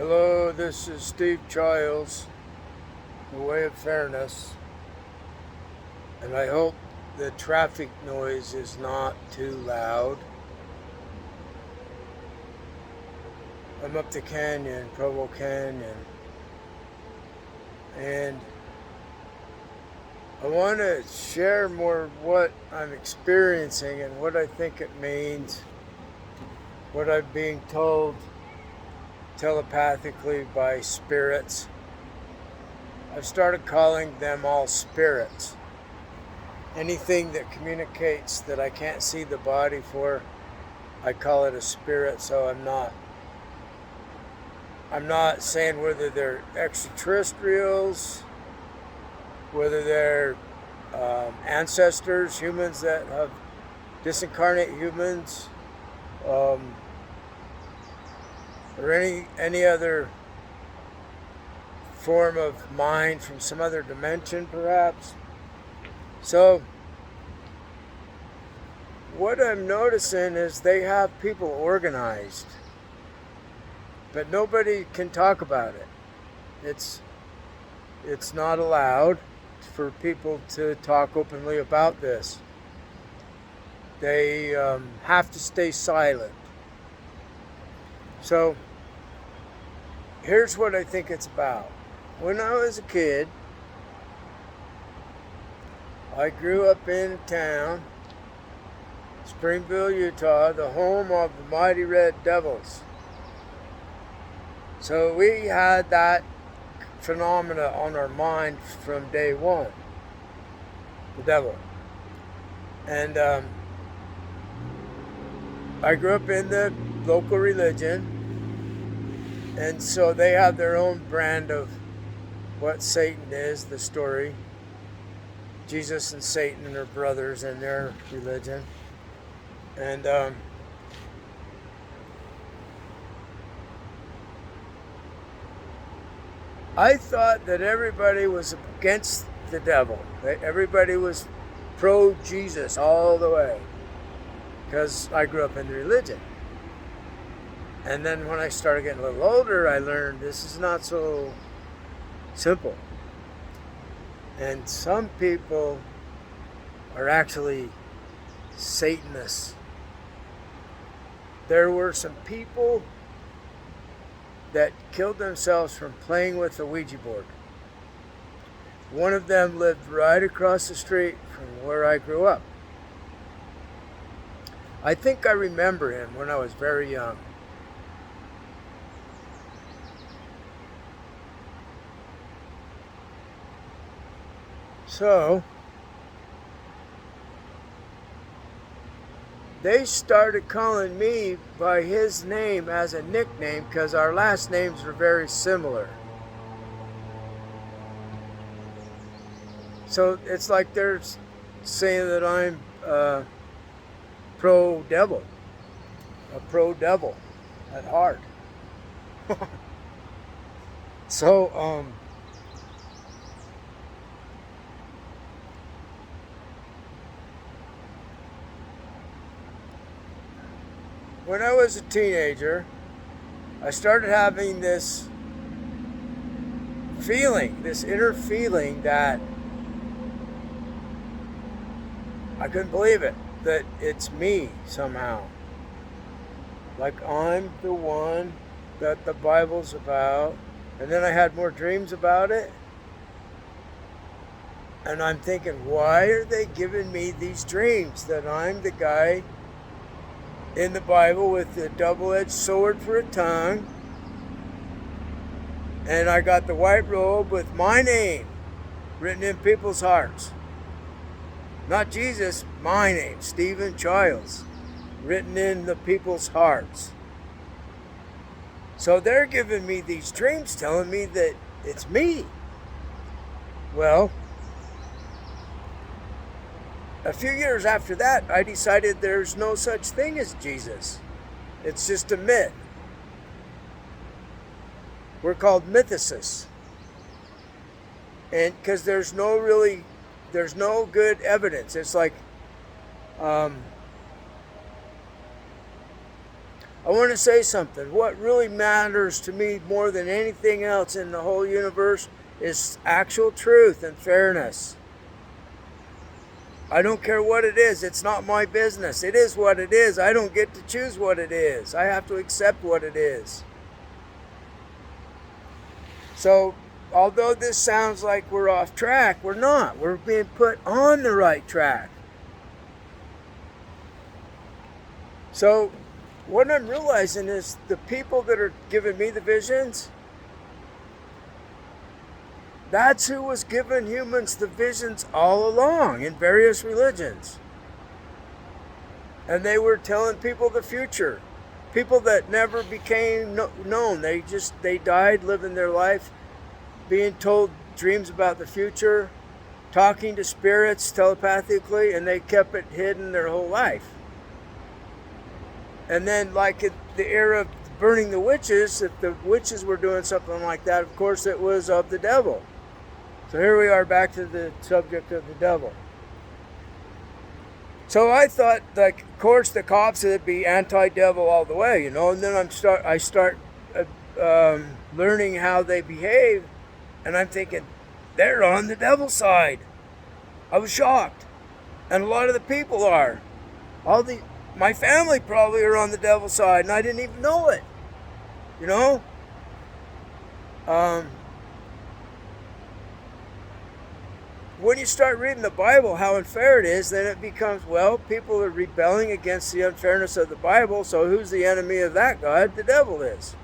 Hello, this is Steve Childs, The Way of Fairness, and I hope the traffic noise is not too loud. I'm up the canyon, Provo Canyon, and I want to share more what I'm experiencing and what I think it means, what I'm being told telepathically by spirits. I've started calling them all spirits. Anything that communicates that I can't see the body for, I call it a spirit. So I'm not saying whether they're extraterrestrials, whether they're ancestors, humans that have disincarnate humans, or any other form of mind from some other dimension, perhaps. So what I'm noticing is they have people organized, but nobody can talk about it. It's not allowed for people to talk openly about this. They have to stay silent. So here's what I think it's about. When I was a kid, I grew up in a town, Springville, Utah, the home of the mighty Red Devils. So we had that phenomena on our mind from day one, the devil. And I grew up in the local religion, and so they have their own brand of what Satan is, the story. Jesus and Satan are brothers in their religion. And I thought that everybody was against the devil. That everybody was pro-Jesus all the way, because I grew up in the religion. And then when I started getting a little older, I learned this is not so simple. And some people are actually Satanists. There were some people that killed themselves from playing with the Ouija board. One of them lived right across the street from where I grew up. I think I remember him when I was very young. So they started calling me by his name as a nickname because our last names were very similar. So it's like they're saying that I'm pro-devil, a pro-devil at heart. So when I was a teenager, I started having this feeling, this inner feeling that I couldn't believe it, that it's me somehow. Like I'm the one that the Bible's about. And then I had more dreams about it. And I'm thinking, why are they giving me these dreams that I'm the guy in the Bible with the double-edged sword for a tongue, and I got the white robe with my name written in people's hearts? Not Jesus, my name, Stephen Childs, written in the people's hearts. So they're giving me these dreams telling me that it's me. Well, a few years after that, I decided there's no such thing as Jesus. It's just a myth. We're called mythicists. And because there's no good evidence. It's like I want to say something. What really matters to me more than anything else in the whole universe is actual truth and fairness. I don't care what it is. It's not my business. It is what it is. I don't get to choose what it is. I have to accept what it is. So, although this sounds like we're off track, we're not. We're being put on the right track. So, what I'm realizing is the people that are giving me the visions, that's who was giving humans the visions all along in various religions. And they were telling people the future. People that never became known. They died living their life, being told dreams about the future, talking to spirits telepathically, and they kept it hidden their whole life. And then, like in the era of burning the witches, if the witches were doing something like that, of course it was of the devil. So here we are back to the subject of the devil. So I thought, like, of course, the cops would be anti-devil all the way, and then I start learning how they behave, and I'm thinking, they're on the devil's side. I was shocked, and a lot of the people are. My family probably are on the devil's side, and I didn't even know it. When you start reading the Bible, how unfair it is, then it becomes, well, people are rebelling against the unfairness of the Bible, so who's the enemy of that God? The devil is.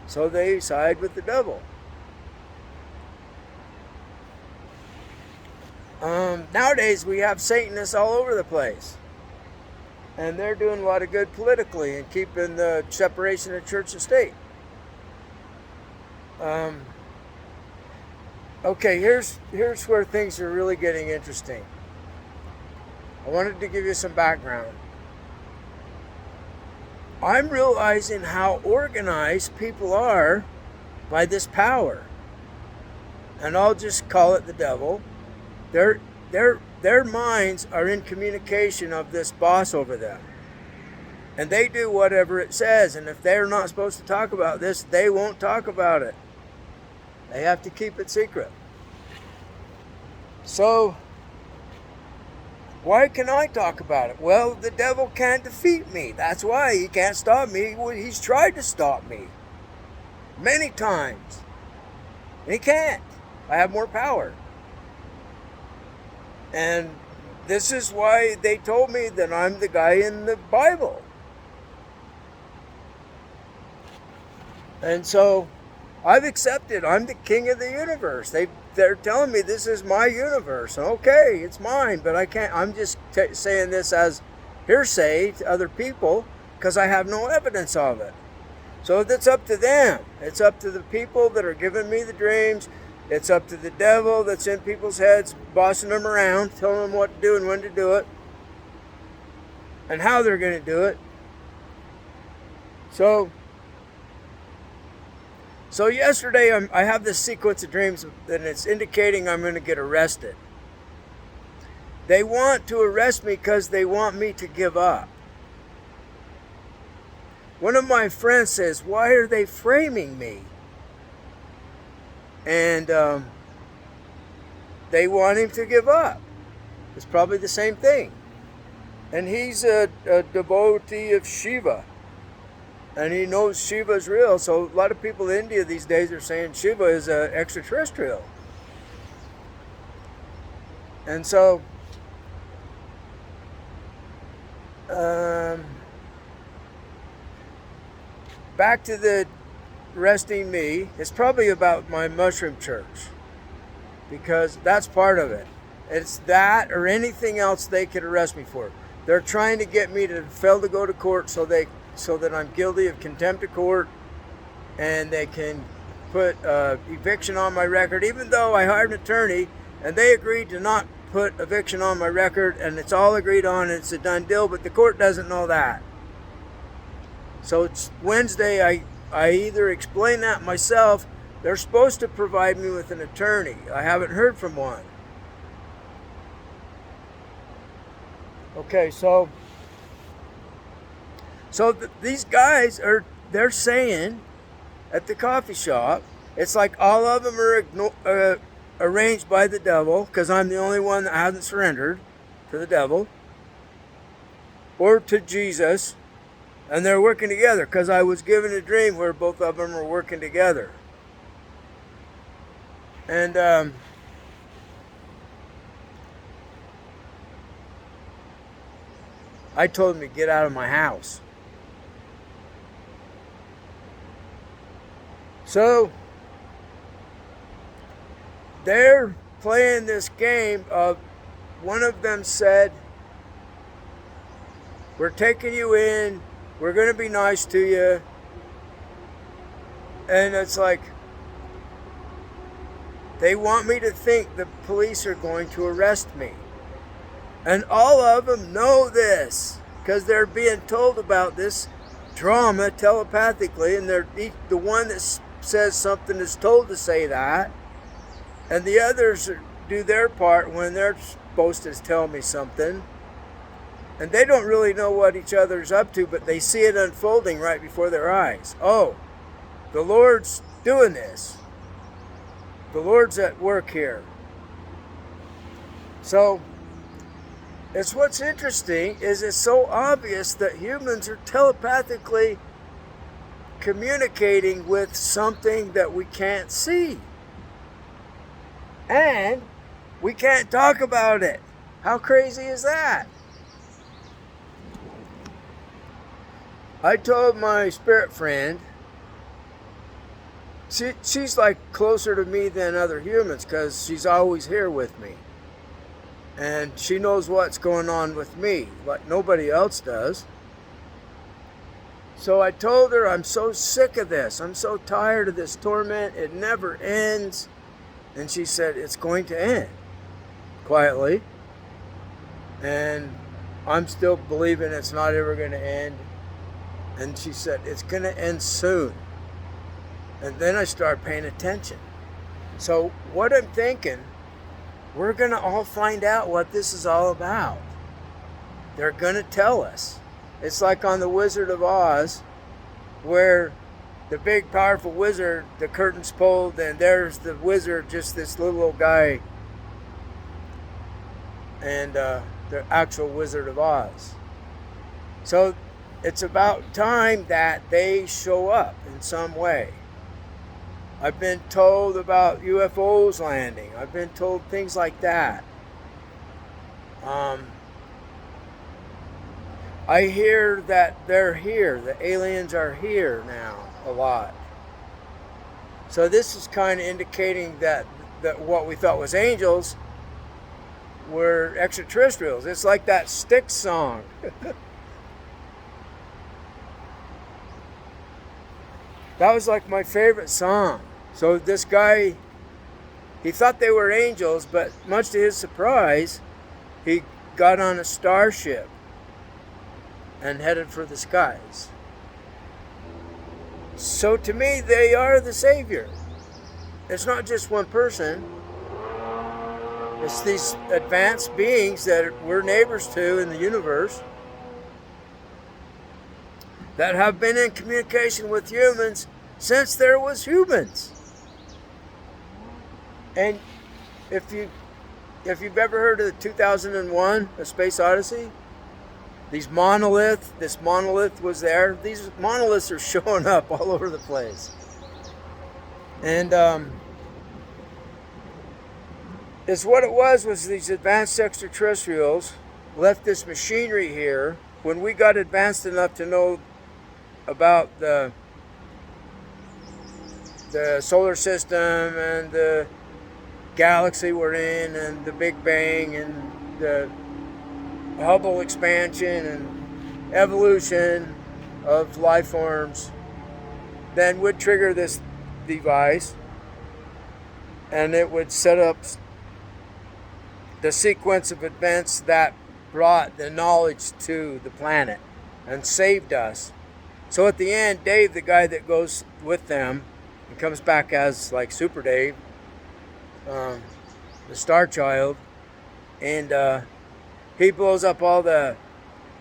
So they side with the devil. Nowadays, we have Satanists all over the place. And they're doing a lot of good politically and keeping the separation of church and state. Okay, here's where things are really getting interesting. I wanted to give you some background. I'm realizing how organized people are by this power. And I'll just call it the devil. Their minds are in communication of this boss over them. And they do whatever it says. And if they're not supposed to talk about this, they won't talk about it. They have to keep it secret. So, why can I talk about it? Well, the devil can't defeat me. That's why he can't stop me. He's tried to stop me many times. And he can't. I have more power. And this is why they told me that I'm the guy in the Bible. And so I've accepted. I'm the king of the universe. They're telling me this is my universe. Okay, it's mine, but I can't. I'm just saying this as hearsay to other people because I have no evidence of it. So it's up to them. It's up to the people that are giving me the dreams. It's up to the devil that's in people's heads, bossing them around, telling them what to do and when to do it, and how they're going to do it. So yesterday I have this sequence of dreams, and it's indicating I'm going to get arrested. They want to arrest me because they want me to give up. One of my friends says, "Why are they framing me?" And they want him to give up. It's probably the same thing. And he's a devotee of Shiva. And he knows Shiva is real. So a lot of people in India these days are saying Shiva is extraterrestrial. And so back to the arresting me, it's probably about my mushroom church, because that's part of it. It's that or anything else they could arrest me for. They're trying to get me to fail to go to court so that I'm guilty of contempt of court, and they can put eviction on my record, even though I hired an attorney and they agreed to not put eviction on my record, and it's all agreed on, and it's a done deal, but the court doesn't know that. So it's Wednesday, I either explain that myself. They're supposed to provide me with an attorney. I haven't heard from one. Okay, so So these guys they're saying at the coffee shop, it's like all of them are arranged by the devil, because I'm the only one that hasn't surrendered to the devil or to Jesus, and they're working together, because I was given a dream where both of them are working together. And I told him to get out of my house. So they're playing this game of, one of them said, we're taking you in, we're going to be nice to you. And it's like, they want me to think the police are going to arrest me. And all of them know this, because they're being told about this drama telepathically, and the one that says something is told to say that, and the others do their part when they're supposed to tell me something. And they don't really know what each other's up to, but they see it unfolding right before their eyes. Oh, the Lord's doing this. The Lord's at work here. So, it's what's interesting is it's so obvious that humans are telepathically communicating with something that we can't see. And we can't talk about it. How crazy is that? I told my spirit friend, she's like closer to me than other humans, because she's always here with me. And she knows what's going on with me, like nobody else does. So I told her, I'm so sick of this. I'm so tired of this torment. It never ends. And she said, it's going to end, quietly. And I'm still believing it's not ever going to end. And she said, it's going to end soon. And then I started paying attention. So what I'm thinking, we're going to all find out what this is all about. They're going to tell us. It's like on The Wizard of Oz, where the big powerful wizard, the curtain's pulled, and there's the wizard, just this little guy, and the actual Wizard of Oz. So it's about time that they show up in some way. I've been told about UFOs landing. I've been told things like that. I hear that they're here. The aliens are here now a lot. So this is kind of indicating that what we thought was angels were extraterrestrials. It's like that Styx song. That was like my favorite song. So this guy, he thought they were angels, but much to his surprise, he got on a starship and headed for the skies. So to me, they are the Savior. It's not just one person. It's these advanced beings that we're neighbors to in the universe that have been in communication with humans since there was humans. And if you've ever heard of the 2001 A Space Odyssey, this monolith was there. These monoliths are showing up all over the place. And it's what it was these advanced extraterrestrials left this machinery here when we got advanced enough to know about the solar system and the galaxy we're in and the Big Bang and the Hubble expansion and evolution of life forms, then would trigger this device and it would set up the sequence of events that brought the knowledge to the planet and saved us. So at the end, Dave, the guy that goes with them and comes back as like Super Dave, the Star Child, and he blows up all the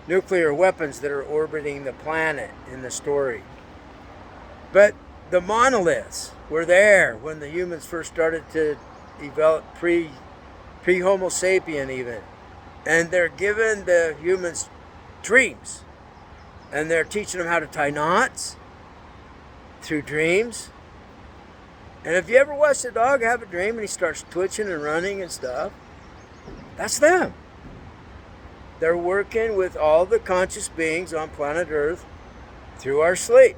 nuclear weapons that are orbiting the planet in the story. But the monoliths were there when the humans first started to develop pre-Homo sapien even. And they're giving the humans dreams. And they're teaching them how to tie knots through dreams. And if you ever watch a dog have a dream and he starts twitching and running and stuff, that's them. They're working with all the conscious beings on planet Earth through our sleep.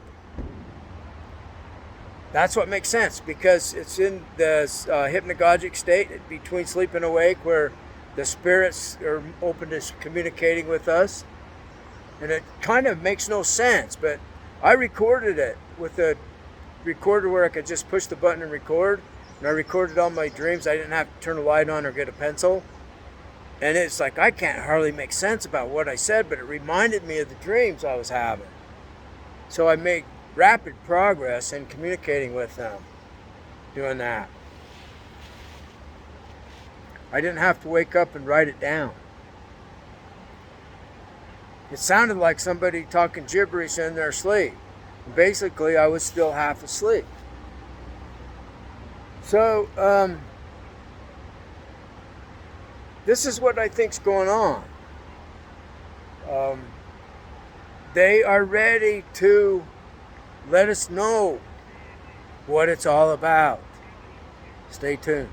That's what makes sense, because it's in the hypnagogic state between sleep and awake where the spirits are open to communicating with us. And it kind of makes no sense, but I recorded it with a recorder where I could just push the button and record. And I recorded all my dreams. I didn't have to turn a light on or get a pencil. And it's like I can't hardly make sense about what I said, but it reminded me of the dreams I was having. So I made rapid progress in communicating with them, doing that. I didn't have to wake up and write it down. It sounded like somebody talking gibberish in their sleep. Basically, I was still half asleep. So, this is what I think's going on. They are ready to let us know what it's all about. Stay tuned.